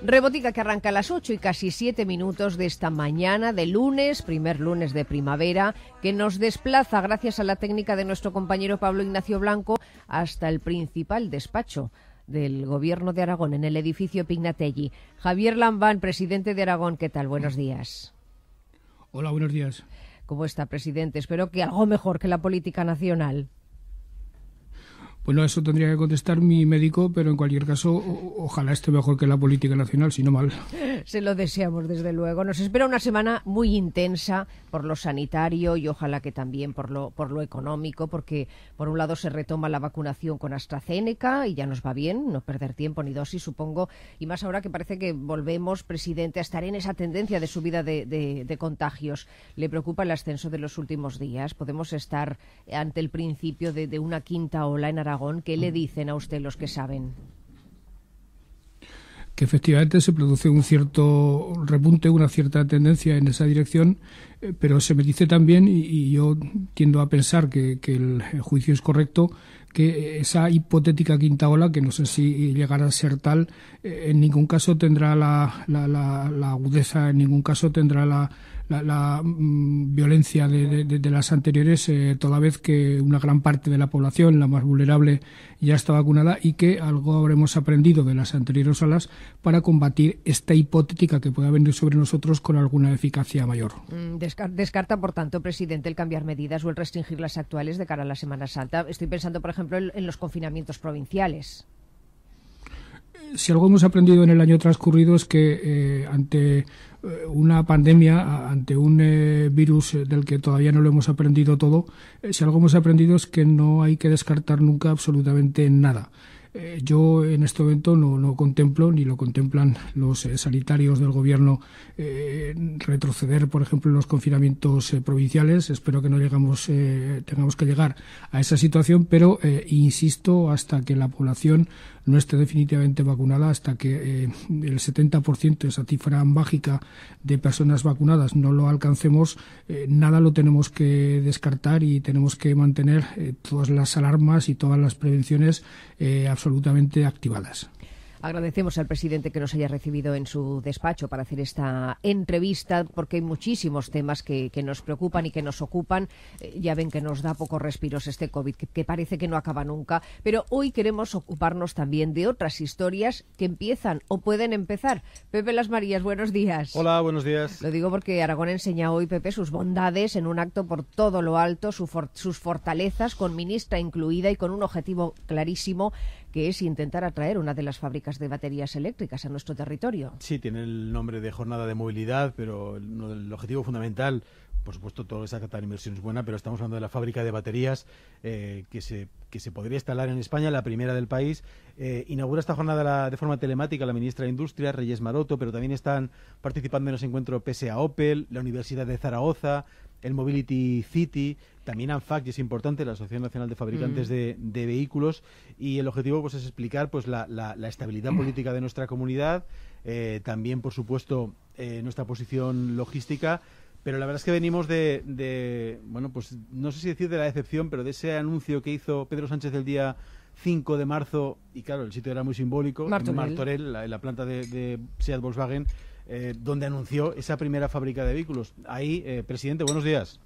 Rebotica que arranca a las 8 y casi 7 minutos de esta mañana de lunes, primer lunes de primavera, que nos desplaza, gracias a la técnica de nuestro compañero Pablo Ignacio Blanco, hasta el principal despacho del Gobierno de Aragón, en el edificio Pignatelli. Javier Lambán, presidente de Aragón, ¿qué tal? Buenos días. Hola, buenos días. ¿Cómo está, presidente? Espero que algo mejor que la política nacional. Bueno, eso tendría que contestar mi médico, pero en cualquier caso, ojalá esté mejor que la política nacional, si no mal. Se lo deseamos, desde luego. Nos espera una semana muy intensa por lo sanitario y ojalá que también por lo económico, porque por un lado se retoma la vacunación con AstraZeneca y ya nos va bien, no perder tiempo ni dosis, supongo, y más ahora que parece que volvemos, presidente, a estar en esa tendencia de subida de contagios. ¿Le preocupa el ascenso de los últimos días? ¿Podemos estar ante el principio de una quinta ola en Aragón? ¿Qué le dicen a usted los que saben? Que efectivamente se produce un cierto repunte, una cierta tendencia en esa dirección, pero se me dice también, y yo tiendo a pensar que el juicio es correcto, que esa hipotética quinta ola, que no sé si llegará a ser tal, en ningún caso tendrá la agudeza, en ningún caso tendrá la violencia de las anteriores, toda vez que una gran parte de la población, la más vulnerable, ya está vacunada y que algo habremos aprendido de las anteriores olas para combatir esta hipotética que pueda venir sobre nosotros con alguna eficacia mayor. Descarta, por tanto, presidente, el cambiar medidas o el restringir las actuales de cara a la Semana Santa. Estoy pensando, por ejemplo, en los confinamientos provinciales. Si algo hemos aprendido en el año transcurrido es que ante una pandemia, ante un virus del que todavía no lo hemos aprendido todo, si algo hemos aprendido es que no hay que descartar nunca absolutamente nada. Yo en este momento no contemplo, ni lo contemplan los sanitarios del Gobierno, retroceder, por ejemplo, en los confinamientos provinciales. Espero que no tengamos que llegar a esa situación, pero insisto, hasta que la población no esté definitivamente vacunada, hasta que el 70%, esa cifra mágica de personas vacunadas, no lo alcancemos, nada lo tenemos que descartar y tenemos que mantener todas las alarmas y todas las prevenciones absolutamente activadas. Agradecemos al presidente que nos haya recibido en su despacho para hacer esta entrevista, porque hay muchísimos temas que nos preocupan y que nos ocupan. Ya ven que nos da pocos respiros este COVID, que parece que no acaba nunca. Pero hoy queremos ocuparnos también de otras historias que empiezan o pueden empezar. Pepe Las Marías, buenos días. Hola, buenos días. Lo digo porque Aragón enseña hoy, Pepe, sus bondades en un acto por todo lo alto, sus fortalezas, con ministra incluida y con un objetivo clarísimo, que es intentar atraer una de las fábricas de baterías eléctricas a nuestro territorio. Sí, tiene el nombre de jornada de movilidad, pero el objetivo fundamental, por supuesto, toda esa cantidad de inversión es buena, pero estamos hablando de la fábrica de baterías que se podría instalar en España, la primera del país. Inaugura esta jornada de forma telemática la ministra de Industria, Reyes Maroto, pero también están participando en ese encuentro PSA Opel, la Universidad de Zaragoza, el Mobility City, también ANFAC, y es importante, la Asociación Nacional de Fabricantes de Vehículos, y el objetivo pues es explicar pues la estabilidad política de nuestra comunidad, también, por supuesto, nuestra posición logística, pero la verdad es que venimos bueno, pues no sé si decir de la decepción, pero de ese anuncio que hizo Pedro Sánchez el día 5 de marzo, y claro, el sitio era muy simbólico, Martorell, la planta de SEAT Volkswagen, donde anunció esa primera fábrica de vehículos. Ahí, presidente, buenos días.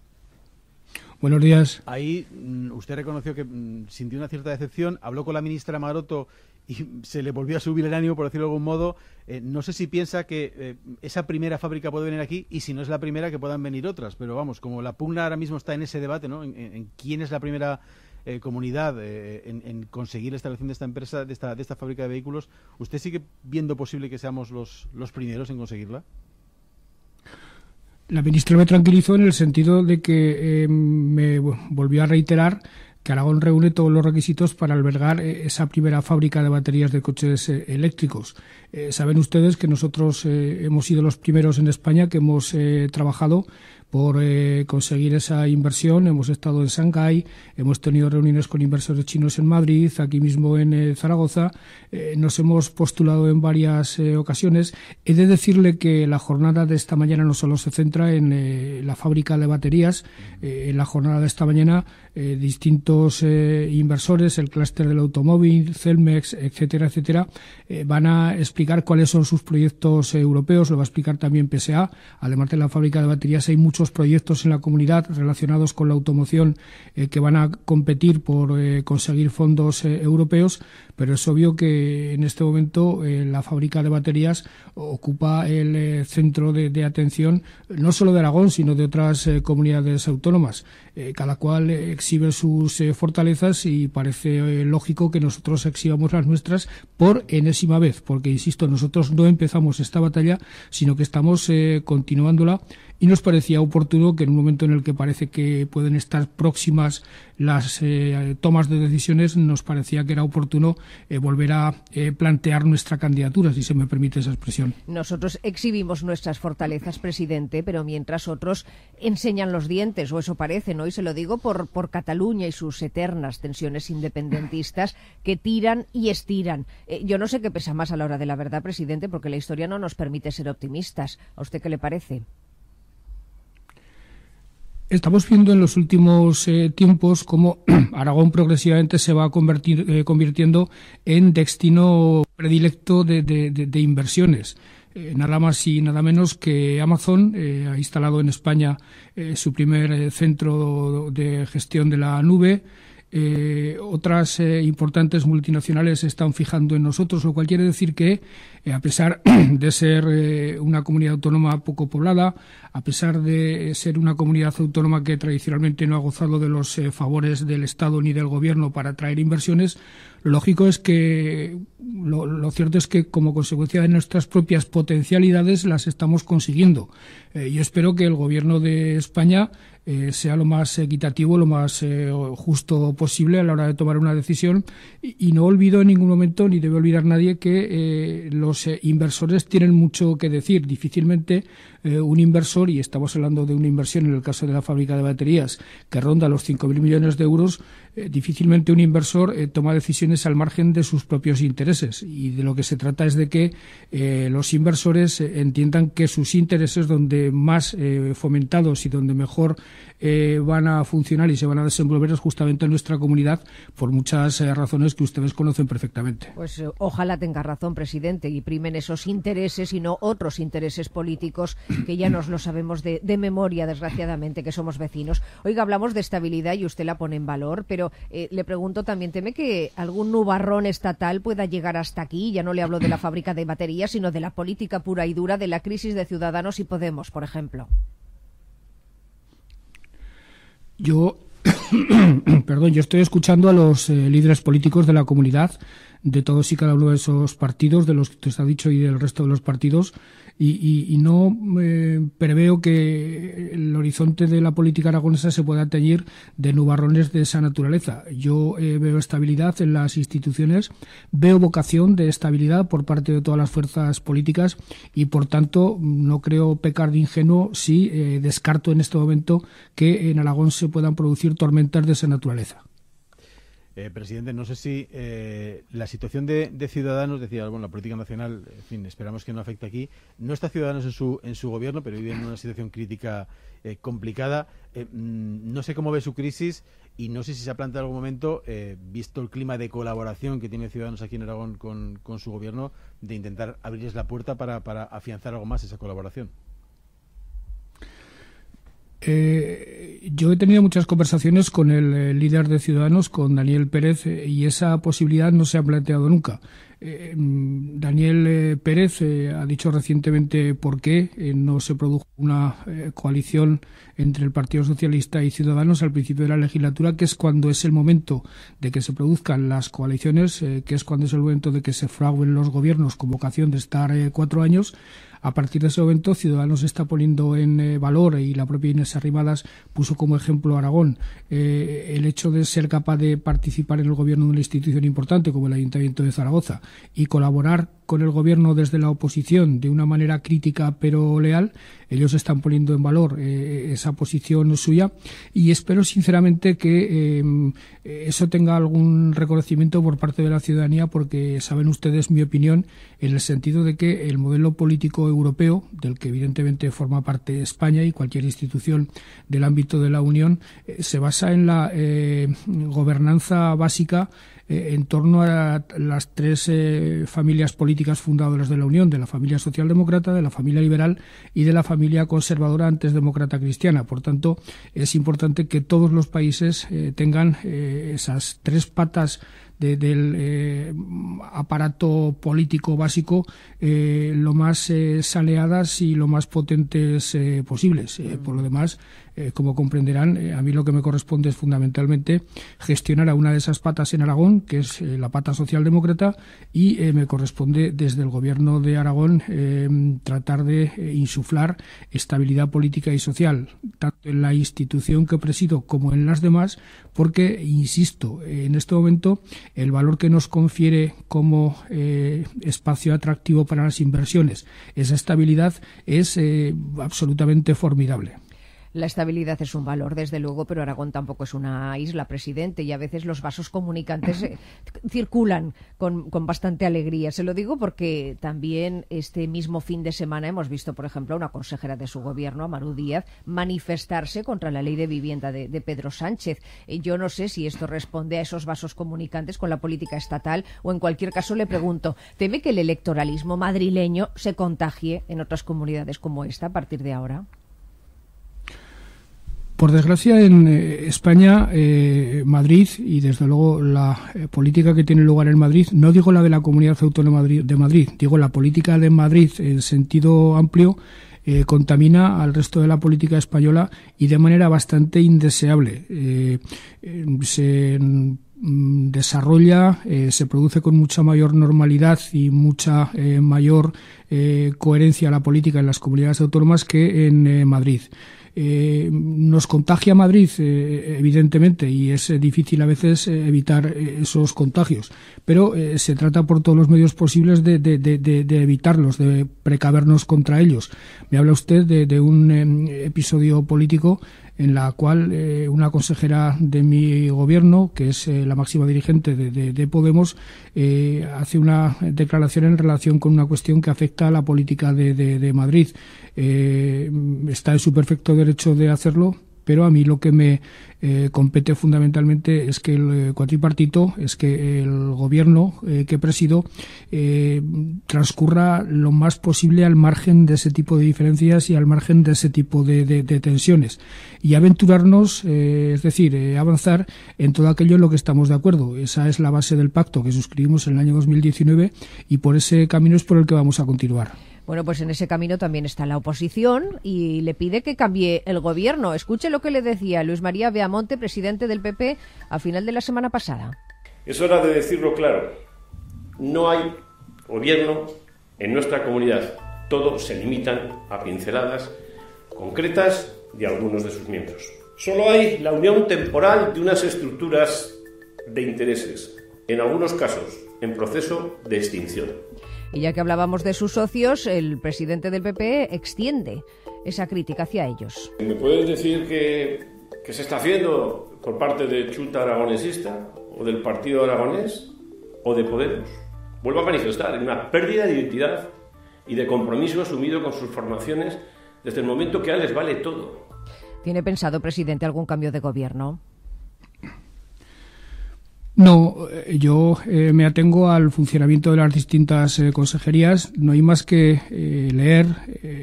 Buenos días. Ahí usted reconoció que sintió una cierta decepción, habló con la ministra Maroto y se le volvió a subir el ánimo, por decirlo de algún modo. No sé si piensa que esa primera fábrica puede venir aquí, y si no es la primera, que puedan venir otras. Pero vamos, como la pugna ahora mismo está en ese debate, ¿no? En quién es la primera comunidad en conseguir la instalación de esta empresa, de esta fábrica de vehículos, ¿usted sigue viendo posible que seamos los primeros en conseguirla? La ministra me tranquilizó en el sentido de que me volvió a reiterar que Aragón reúne todos los requisitos para albergar esa primera fábrica de baterías de coches eléctricos. Saben ustedes que nosotros hemos sido los primeros en España que hemos trabajado por conseguir esa inversión. Hemos estado en Shanghái, hemos tenido reuniones con inversores chinos en Madrid, aquí mismo en Zaragoza, nos hemos postulado en varias ocasiones. He de decirle que la jornada de esta mañana no solo se centra en la fábrica de baterías, en la jornada de esta mañana distintos inversores, el clúster del automóvil, Celmex, etcétera, etcétera, van a explicar explicar cuáles son sus proyectos europeos, lo va a explicar también PSA. Además de la fábrica de baterías, hay muchos proyectos en la comunidad relacionados con la automoción que van a competir por conseguir fondos europeos, pero es obvio que en este momento la fábrica de baterías ocupa el centro de atención no solo de Aragón, sino de otras comunidades autónomas. Cada cual exhibe sus fortalezas y parece lógico que nosotros exhibamos las nuestras por enésima vez, porque, insisto, nosotros no empezamos esta batalla, sino que estamos continuándola, y nos parecía oportuno que en un momento en el que parece que pueden estar próximas las tomas de decisiones, nos parecía que era oportuno volver a plantear nuestra candidatura, si se me permite esa expresión. Nosotros exhibimos nuestras fortalezas, presidente, pero mientras otros enseñan los dientes, o eso parece, ¿no? Y se lo digo por Cataluña y sus eternas tensiones independentistas que tiran y estiran. Yo no sé qué pesa más a la hora de la verdad, presidente, porque la historia no nos permite ser optimistas. ¿A usted qué le parece? Estamos viendo en los últimos tiempos cómo Aragón progresivamente se va convirtiendo en destino predilecto de inversiones. Nada más y nada menos que Amazon ha instalado en España su primer centro de gestión de la nube. Otras importantes multinacionales se están fijando en nosotros, lo cual quiere decir que, a pesar de ser una comunidad autónoma poco poblada, a pesar de ser una comunidad autónoma que tradicionalmente no ha gozado de los favores del Estado ni del Gobierno para atraer inversiones, lo lógico es que lo cierto es que, como consecuencia de nuestras propias potencialidades, las estamos consiguiendo. Yo espero que el Gobierno de España sea lo más equitativo, lo más justo posible a la hora de tomar una decisión, y no olvido en ningún momento, ni debe olvidar nadie, que los inversores tienen mucho que decir. Difícilmente un inversor, y estamos hablando de una inversión en el caso de la fábrica de baterías que ronda los 5.000 millones de euros, difícilmente un inversor toma decisiones al margen de sus propios intereses, y de lo que se trata es de que los inversores entiendan que sus intereses, donde más fomentados y donde mejor van a funcionar y se van a desenvolver, es justamente en nuestra comunidad, por muchas razones que ustedes conocen perfectamente. Pues ojalá tenga razón, presidente, y primen esos intereses y no otros intereses políticos que ya nos lo sabemos de memoria, desgraciadamente, que somos vecinos. Oiga, hablamos de estabilidad y usted la pone en valor, pero le pregunto también, ¿teme que algún nubarrón estatal pueda llegar hasta aquí? Ya no le hablo de la fábrica de baterías, sino de la política pura y dura, de la crisis de Ciudadanos y Podemos, por ejemplo. Yo estoy escuchando a los líderes políticos de la comunidad, de todos y cada uno de esos partidos, de los que usted ha dicho y del resto de los partidos, y no preveo que el horizonte de la política aragonesa se pueda teñir de nubarrones de esa naturaleza. Yo veo estabilidad en las instituciones, veo vocación de estabilidad por parte de todas las fuerzas políticas, y por tanto no creo pecar de ingenuo si descarto en este momento que en Aragón se puedan producir tormentas de esa naturaleza. Presidente, no sé si la situación de Ciudadanos, decía, bueno, la política nacional, en fin, esperamos que no afecte aquí. No está Ciudadanos en su gobierno, pero vive en una situación crítica complicada. No sé cómo ve su crisis y no sé si se ha planteado en algún momento, visto el clima de colaboración que tiene Ciudadanos aquí en Aragón con su gobierno, de intentar abrirles la puerta para afianzar algo más esa colaboración. Yo he tenido muchas conversaciones con el líder de Ciudadanos, con Daniel Pérez, y esa posibilidad no se ha planteado nunca. Daniel Pérez ha dicho recientemente por qué no se produjo una coalición entre el Partido Socialista y Ciudadanos al principio de la legislatura, que es cuando es el momento de que se produzcan las coaliciones, que es cuando es el momento de que se fraguen los gobiernos con vocación de estar 4 años. A partir de ese momento, Ciudadanos está poniendo en valor, y la propia Inés Arrimadas puso como ejemplo a Aragón, el hecho de ser capaz de participar en el gobierno de una institución importante como el Ayuntamiento de Zaragoza y colaborar con el gobierno desde la oposición de una manera crítica pero leal. Ellos están poniendo en valor esa posición suya, y espero sinceramente que eso tenga algún reconocimiento por parte de la ciudadanía, porque saben ustedes mi opinión en el sentido de que el modelo político europeo, del que evidentemente forma parte España y cualquier institución del ámbito de la Unión, se basa en la gobernanza básica en torno a las tres familias políticas fundadoras de la Unión, de la familia socialdemócrata, de la familia liberal y de la familia conservadora antes demócrata cristiana. Por tanto, es importante que todos los países tengan esas tres patas del aparato político básico lo más saneadas y lo más potentes posibles. Por lo demás, como comprenderán, a mí lo que me corresponde es fundamentalmente gestionar a una de esas patas en Aragón, que es la pata socialdemócrata, y me corresponde desde el Gobierno de Aragón tratar de insuflar estabilidad política y social, tanto en la institución que presido como en las demás, porque, insisto, en este momento el valor que nos confiere como espacio atractivo para las inversiones, esa estabilidad, es absolutamente formidable. La estabilidad es un valor, desde luego, pero Aragón tampoco es una isla, presidente, y a veces los vasos comunicantes circulan con bastante alegría. Se lo digo porque también este mismo fin de semana hemos visto, por ejemplo, a una consejera de su gobierno, Amaru Díaz, manifestarse contra la ley de vivienda de Pedro Sánchez. Yo no sé si esto responde a esos vasos comunicantes con la política estatal, o en cualquier caso le pregunto, ¿teme que el electoralismo madrileño se contagie en otras comunidades como esta a partir de ahora? Por desgracia, en España, Madrid, y desde luego la política que tiene lugar en Madrid, no digo la de la Comunidad Autónoma de Madrid, digo la política de Madrid en sentido amplio, contamina al resto de la política española y de manera bastante indeseable. Se desarrolla, se produce con mucha mayor normalidad y mucha mayor coherencia la política en las comunidades autónomas que en Madrid. Nos contagia Madrid, evidentemente, y es difícil a veces evitar esos contagios, pero se trata por todos los medios posibles de evitarlos, de precavernos contra ellos. Me habla usted de un episodio político en la cual una consejera de mi gobierno, que es la máxima dirigente de Podemos, hace una declaración en relación con una cuestión que afecta a la política de Madrid. Está en su perfecto derecho de hacerlo, pero a mí lo que me compete fundamentalmente es que el cuatripartito, es que el gobierno que presido transcurra lo más posible al margen de ese tipo de diferencias y al margen de ese tipo de tensiones, y aventurarnos, es decir, avanzar en todo aquello en lo que estamos de acuerdo. Esa es la base del pacto que suscribimos en el año 2019 y por ese camino es por el que vamos a continuar. Bueno, pues en ese camino también está la oposición y le pide que cambie el gobierno. Escuche lo que le decía Luis María Beamonte, presidente del PP, a final de la semana pasada. Es hora de decirlo claro. No hay gobierno en nuestra comunidad. Todos se limitan a pinceladas concretas de algunos de sus miembros. Solo hay la unión temporal de unas estructuras de intereses, en algunos casos en proceso de extinción. Y ya que hablábamos de sus socios, el presidente del PP extiende esa crítica hacia ellos. ¿Me puedes decir qué se está haciendo por parte de Chunta Aragonesista o del Partido Aragonés o de Podemos? Vuelvo a manifestar una pérdida de identidad y de compromiso asumido con sus formaciones desde el momento que a él les vale todo. ¿Tiene pensado, presidente, algún cambio de gobierno? No, yo me atengo al funcionamiento de las distintas consejerías. No hay más que leer,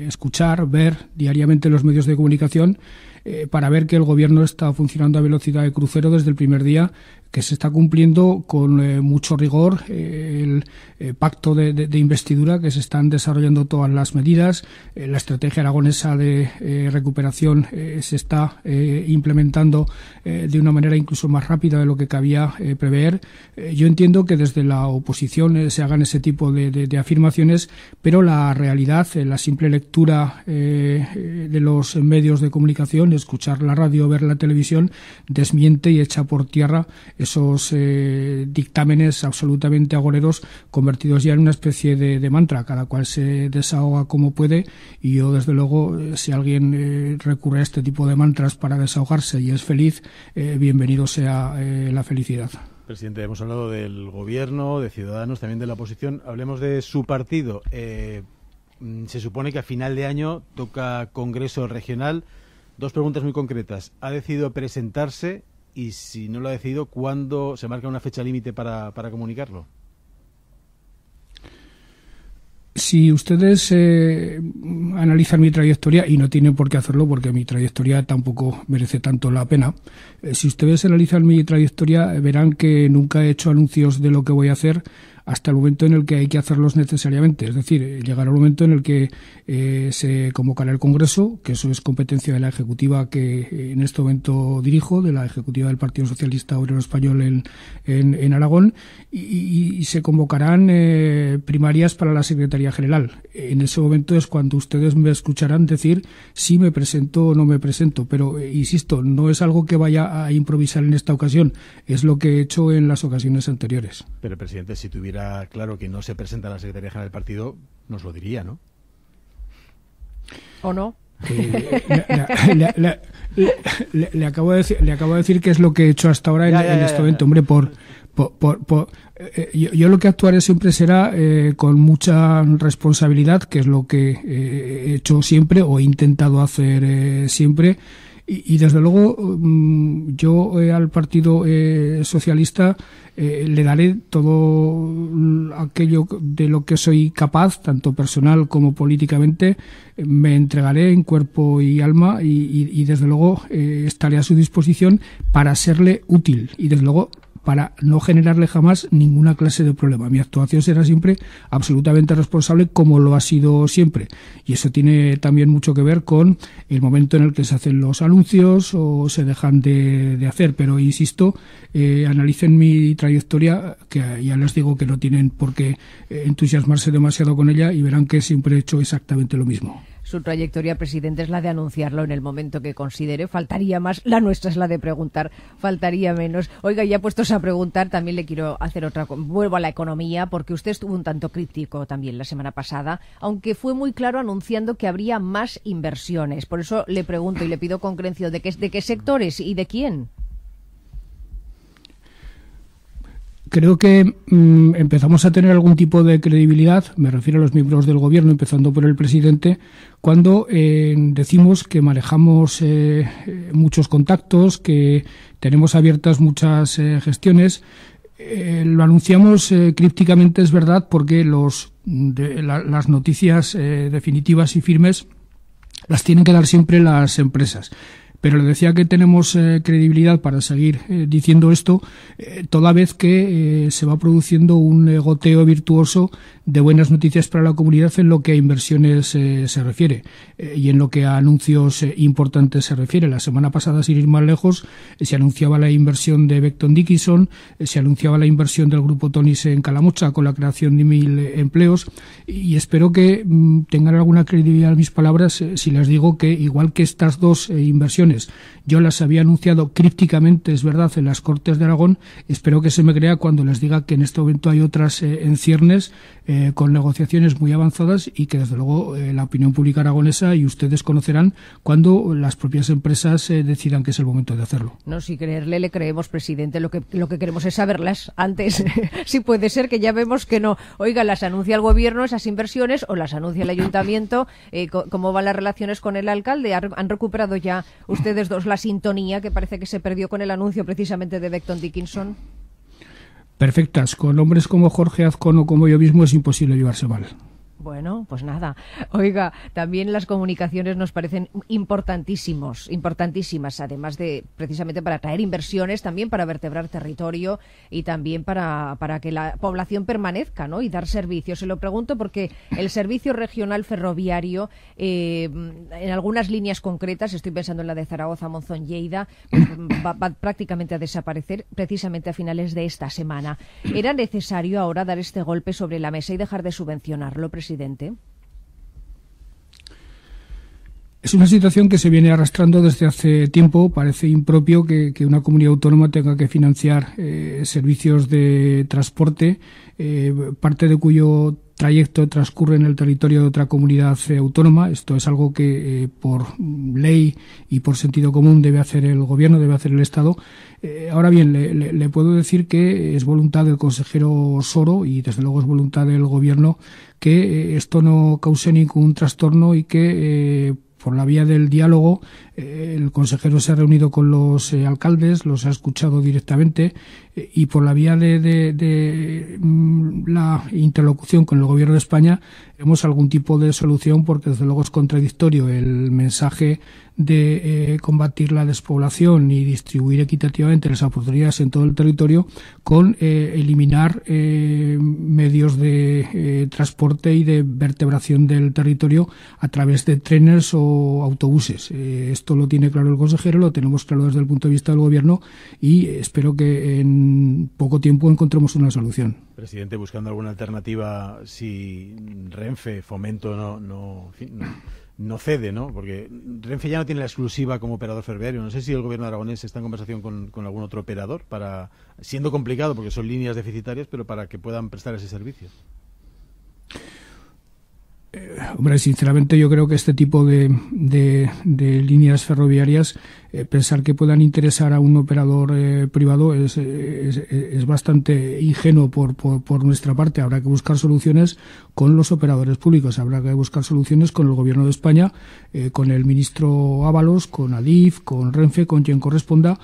escuchar, ver diariamente los medios de comunicación para ver que el gobierno está funcionando a velocidad de crucero desde el primer día, que se está cumpliendo con mucho rigor el pacto de investidura, que se están desarrollando todas las medidas. La estrategia aragonesa de recuperación se está implementando de una manera incluso más rápida de lo que cabía prever. Yo entiendo que desde la oposición se hagan ese tipo de afirmaciones, pero la realidad, la simple lectura de los medios de comunicación, escuchar la radio, ver la televisión, desmiente y echa por tierra esos dictámenes absolutamente agoreros, convertidos ya en una especie de mantra. Cada cual se desahoga como puede, y yo, desde luego, si alguien recurre a este tipo de mantras para desahogarse y es feliz, bienvenido sea la felicidad. Presidente, hemos hablado del gobierno, de Ciudadanos, también de la oposición. Hablemos de su partido. Se supone que a final de año toca Congreso Regional. Dos preguntas muy concretas. ¿Ha decidido presentarse y si no lo ha decidido, ¿cuándo se marca una fecha límite para comunicarlo? Si ustedes analizan mi trayectoria, y no tienen por qué hacerlo porque mi trayectoria tampoco merece tanto la pena, si ustedes analizan mi trayectoria verán que nunca he hecho anuncios de lo que voy a hacer hasta el momento en el que hay que hacerlos necesariamente. Es decir, llegará el momento en el que se convocará el Congreso, que eso es competencia de la Ejecutiva que en este momento dirijo, de la Ejecutiva del Partido Socialista Obrero Español en Aragón, y se convocarán primarias para la Secretaría General. En ese momento es cuando ustedes me escucharán decir si me presento o no me presento. Pero, insisto, no es algo que vaya a improvisar en esta ocasión, es lo que he hecho en las ocasiones anteriores. Pero, presidente, si tuviera claro que no se presenta a la Secretaría General del partido, nos lo diría, ¿no? ¿O no? Le acabo de decir que es lo que he hecho hasta ahora en este momento. Hombre, yo lo que actuaré siempre será con mucha responsabilidad, que es lo que he hecho siempre o he intentado hacer siempre. Y desde luego yo al Partido Socialista le daré todo aquello de lo que soy capaz, tanto personal como políticamente. Me entregaré en cuerpo y alma y desde luego estaré a su disposición para serle útil y desde luego para no generarle jamás ninguna clase de problema. Mi actuación será siempre absolutamente responsable, como lo ha sido siempre. Y eso tiene también mucho que ver con el momento en el que se hacen los anuncios o se dejan de hacer. Pero, insisto, analicen mi trayectoria, que ya les digo que no tienen por qué entusiasmarse demasiado con ella, y verán que siempre he hecho exactamente lo mismo. Su trayectoria, presidente, es la de anunciarlo en el momento que considere. Faltaría más. La nuestra es la de preguntar. Faltaría menos. Oiga, ya puestos a preguntar, también le quiero hacer otra. Vuelvo a la economía, porque usted estuvo un tanto críptico también la semana pasada, aunque fue muy claro anunciando que habría más inversiones. Por eso le pregunto y le pido concreción de qué sectores y de quién. Creo que empezamos a tener algún tipo de credibilidad, me refiero a los miembros del Gobierno, empezando por el presidente, cuando decimos que manejamos muchos contactos, que tenemos abiertas muchas gestiones. Lo anunciamos crípticamente, es verdad, porque las noticias definitivas y firmes las tienen que dar siempre las empresas. Pero le decía que tenemos credibilidad para seguir diciendo esto, toda vez que se va produciendo un goteo virtuoso de buenas noticias para la comunidad en lo que a inversiones se refiere y en lo que a anuncios importantes se refiere. La semana pasada, sin ir más lejos, se anunciaba la inversión de Becton Dickinson, se anunciaba la inversión del Grupo Tonis en Calamocha con la creación de 1.000 empleos, y espero que tengan alguna credibilidad mis palabras si les digo que, igual que estas dos inversiones yo las había anunciado crípticamente, es verdad, en las Cortes de Aragón, espero que se me crea cuando les diga que en este momento hay otras en ciernes con negociaciones muy avanzadas y que desde luego la opinión pública aragonesa y ustedes conocerán cuando las propias empresas decidan que es el momento de hacerlo. No, si creerle le creemos, presidente, lo que queremos es saberlas antes. Si puede ser que ya vemos que no. Oiga, las anuncia el Gobierno esas inversiones o las anuncia el Ayuntamiento. ¿Cómo van las relaciones con el alcalde? ¿Han recuperado ya ustedes dos la sintonía que parece que se perdió con el anuncio precisamente de Becton Dickinson? Perfectas. Con hombres como Jorge Azcón o como yo mismo es imposible llevarse mal. Bueno, pues nada. Oiga, también las comunicaciones nos parecen importantísimas, además de precisamente para atraer inversiones, también para vertebrar territorio y también para que la población permanezca, ¿no? Y dar servicio. Se lo pregunto porque el servicio regional ferroviario, en algunas líneas concretas, estoy pensando en la de Zaragoza, Monzón, Lleida, pues va prácticamente a desaparecer precisamente a finales de esta semana. ¿Era necesario ahora dar este golpe sobre la mesa y dejar de subvencionarlo, presidente? Es una situación que se viene arrastrando desde hace tiempo. Parece impropio que una comunidad autónoma tenga que financiar servicios de transporte, parte de cuyo trayecto transcurre en el territorio de otra comunidad autónoma. Esto es algo que por ley y por sentido común debe hacer el Gobierno, debe hacer el Estado. Ahora bien, le puedo decir que es voluntad del consejero Soro y desde luego es voluntad del Gobierno que esto no cause ningún trastorno y que por la vía del diálogo El consejero se ha reunido con los alcaldes, los ha escuchado directamente y por la vía de la interlocución con el Gobierno de España vemos algún tipo de solución, porque desde luego es contradictorio el mensaje de combatir la despoblación y distribuir equitativamente las oportunidades en todo el territorio con eliminar medios de transporte y de vertebración del territorio a través de trenes o autobuses. Esto lo tiene claro el consejero, lo tenemos claro desde el punto de vista del Gobierno y espero que en poco tiempo encontremos una solución. Presidente, buscando alguna alternativa, si Renfe, Fomento no cede, ¿no? Porque Renfe ya no tiene la exclusiva como operador ferroviario. No sé si el Gobierno aragonés está en conversación con algún otro operador, siendo complicado porque son líneas deficitarias, pero para que puedan prestar ese servicio. Hombre, sinceramente yo creo que este tipo de líneas ferroviarias, pensar que puedan interesar a un operador privado es bastante ingenuo por nuestra parte. Habrá que buscar soluciones con los operadores públicos, habrá que buscar soluciones con el Gobierno de España, con el ministro Ábalos, con Adif, con Renfe, con quien corresponda.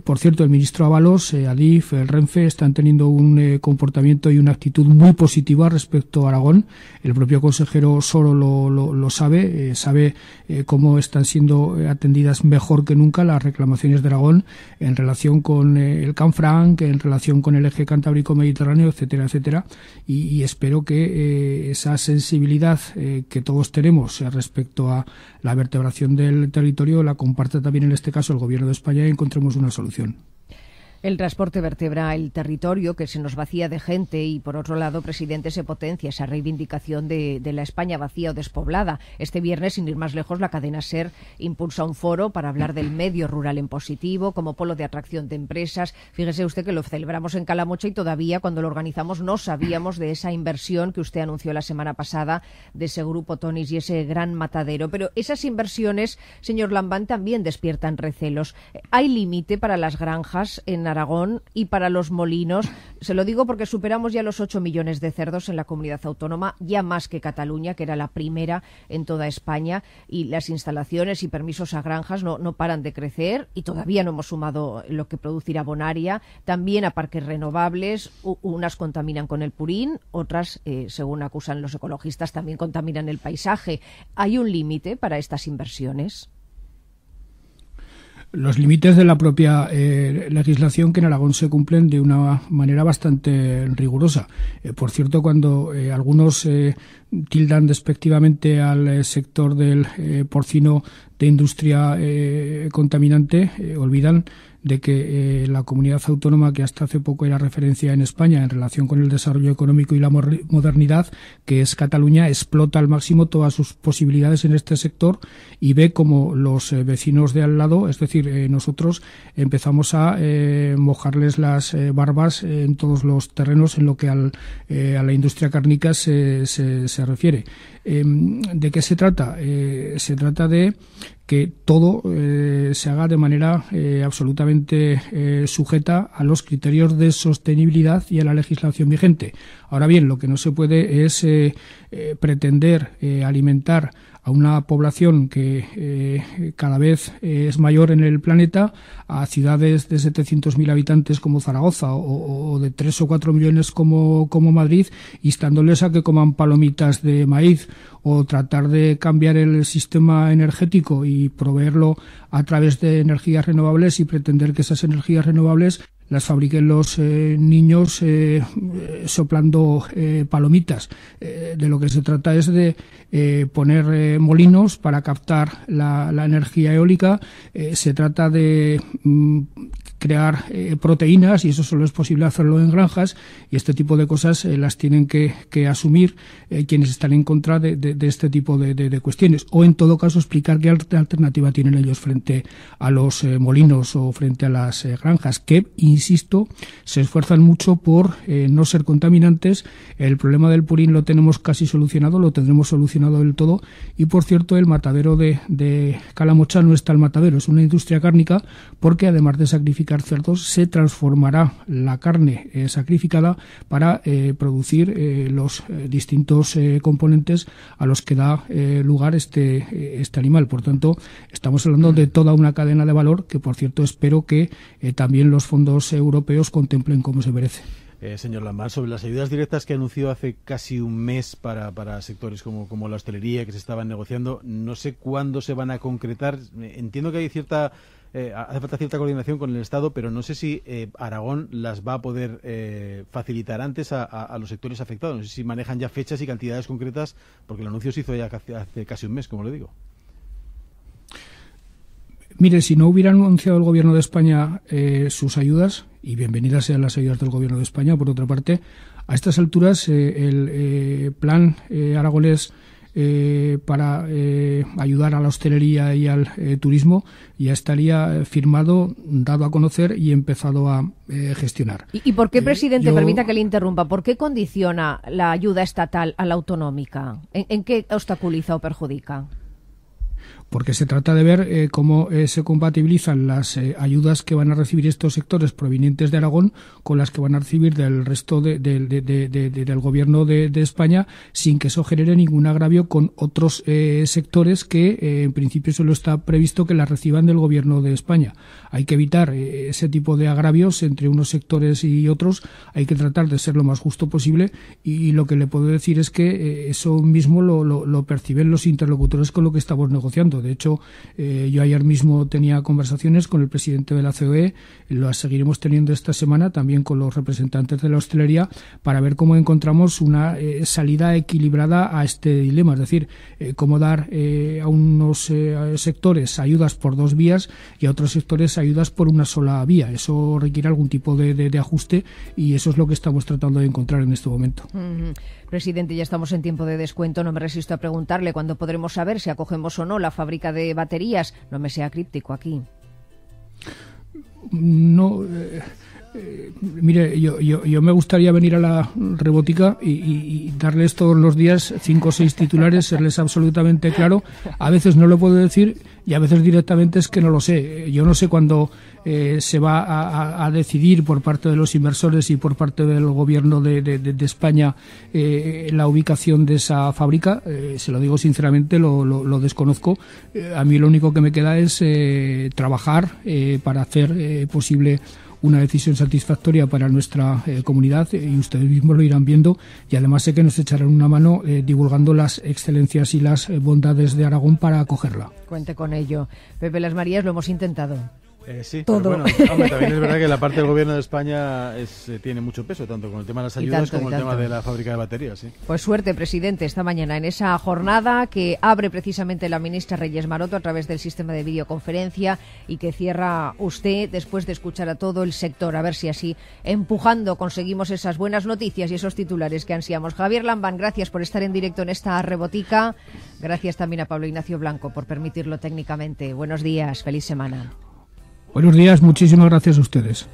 Por cierto, el ministro Ábalos, Adif, el Renfe están teniendo un comportamiento y una actitud muy positiva respecto a Aragón. El propio consejero Soro lo sabe, cómo están siendo atendidas mejor que nunca las reclamaciones de Aragón en relación con el Canfranc, en relación con el eje cantábrico-mediterráneo, etcétera, etcétera. Y espero que esa sensibilidad que todos tenemos respecto a la vertebración del territorio la comparta también en este caso el Gobierno de España y encontremos una solución. El transporte vertebra el territorio, que se nos vacía de gente, y por otro lado, presidente, se potencia esa reivindicación de la España vacía o despoblada. Este viernes, sin ir más lejos, la cadena SER impulsa un foro para hablar del medio rural en positivo, como polo de atracción de empresas. Fíjese usted que lo celebramos en Calamocha y todavía cuando lo organizamos no sabíamos de esa inversión que usted anunció la semana pasada de ese grupo Tonis y ese gran matadero. Pero esas inversiones, señor Lambán, también despiertan recelos. ¿Hay límite para las granjas en Aragón y para los molinos? Se lo digo porque superamos ya los 8 millones de cerdos en la comunidad autónoma, ya más que Cataluña, que era la primera en toda España, y las instalaciones y permisos a granjas no paran de crecer y todavía no hemos sumado lo que producirá Bonaria, también a parques renovables. Unas contaminan con el purín, otras, según acusan los ecologistas, también contaminan el paisaje. ¿Hay un límite para estas inversiones? Los límites de la propia legislación, que en Aragón se cumplen de una manera bastante rigurosa. Por cierto, cuando algunos tildan despectivamente al sector del porcino de industria contaminante, olvidan de que la comunidad autónoma que hasta hace poco era referencia en España en relación con el desarrollo económico y la modernidad, que es Cataluña, explota al máximo todas sus posibilidades en este sector y ve como los vecinos de al lado, es decir, nosotros empezamos a mojarles las barbas en todos los terrenos en lo que a la industria cárnica se refiere. ¿De qué se trata? Se trata de que todo se haga de manera absolutamente sujeta a los criterios de sostenibilidad y a la legislación vigente. Ahora bien, lo que no se puede es pretender alimentar a una población que cada vez es mayor en el planeta, a ciudades de 700.000 habitantes como Zaragoza o de 3 o 4 millones como Madrid, instándoles a que coman palomitas de maíz, o tratar de cambiar el sistema energético y proveerlo a través de energías renovables y pretender que esas energías renovables las fabriquen los niños soplando palomitas. De lo que se trata es de poner molinos para captar la energía eólica. Se trata de crear proteínas, y eso solo es posible hacerlo en granjas, y este tipo de cosas las tienen que asumir quienes están en contra de este tipo de cuestiones, o en todo caso explicar qué alternativa tienen ellos frente a los molinos o frente a las granjas, que, insisto, se esfuerzan mucho por no ser contaminantes. El problema del purín lo tenemos casi solucionado, lo tendremos solucionado del todo, y por cierto el matadero de Calamocha no está el matadero, es una industria cárnica, porque además de sacrificar sacrificar cerdos, se transformará la carne sacrificada para producir los distintos componentes a los que da lugar este animal. Por tanto, estamos hablando de toda una cadena de valor que, por cierto, espero que también los fondos europeos contemplen como se merece. Señor Lamar, sobre las ayudas directas que anunció hace casi un mes para sectores como la hostelería que se estaban negociando, no sé cuándo se van a concretar. Entiendo que hay hace falta cierta coordinación con el Estado, pero no sé si Aragón las va a poder facilitar antes a los sectores afectados. No sé si manejan ya fechas y cantidades concretas, porque el anuncio se hizo ya hace casi un mes, como le digo. Mire, si no hubiera anunciado el Gobierno de España sus ayudas, y bienvenidas sean las ayudas del Gobierno de España, por otra parte, a estas alturas el plan aragonés para ayudar a la hostelería y al turismo ya estaría firmado, dado a conocer y empezado a gestionar. ¿Y por qué, presidente, permita que le interrumpa, por qué condiciona la ayuda estatal a la autonómica? ¿En qué obstaculiza o perjudica? Porque se trata de ver cómo se compatibilizan las ayudas que van a recibir estos sectores provenientes de Aragón con las que van a recibir del resto del Gobierno de España, sin que eso genere ningún agravio con otros sectores que en principio solo está previsto que las reciban del Gobierno de España. Hay que evitar ese tipo de agravios entre unos sectores y otros, hay que tratar de ser lo más justo posible, y lo que le puedo decir es que eso mismo lo perciben los interlocutores con lo que estamos negociando. De hecho, yo ayer mismo tenía conversaciones con el presidente de la COE, las seguiremos teniendo esta semana también con los representantes de la hostelería, para ver cómo encontramos una salida equilibrada a este dilema, es decir, cómo dar a unos sectores ayudas por dos vías y a otros sectores ayudas por una sola vía. Eso requiere algún tipo de ajuste, y eso es lo que estamos tratando de encontrar en este momento. Presidente, ya estamos en tiempo de descuento. No me resisto a preguntarle cuándo podremos saber si acogemos o no la fábrica de baterías. No me sea críptico aquí. No, mire, yo me gustaría venir a la Rebótica y darles todos los días 5 o 6 titulares, serles absolutamente claro. A veces no lo puedo decir y a veces directamente es que no lo sé. Yo no sé cuándo se va a decidir por parte de los inversores y por parte del Gobierno de España la ubicación de esa fábrica. Se lo digo sinceramente, lo desconozco. A mí lo único que me queda es trabajar para hacer posible una decisión satisfactoria para nuestra comunidad, y ustedes mismos lo irán viendo, y además sé que nos echarán una mano divulgando las excelencias y las bondades de Aragón para acogerla. Cuente con ello. Pepe Las Marías, lo hemos intentado. Sí, todo. Pero bueno, hombre, también es verdad que la parte del Gobierno de España tiene mucho peso, tanto con el tema de las ayudas como el tema de la fábrica de baterías. ¿Sí? Pues suerte, presidente, esta mañana en esa jornada que abre precisamente la ministra Reyes Maroto a través del sistema de videoconferencia, y que cierra usted después de escuchar a todo el sector. A ver si así, empujando, conseguimos esas buenas noticias y esos titulares que ansiamos. Javier Lambán, gracias por estar en directo en esta Rebotica. Gracias también a Pablo Ignacio Blanco por permitirlo técnicamente. Buenos días, feliz semana. Buenos días, muchísimas gracias a ustedes.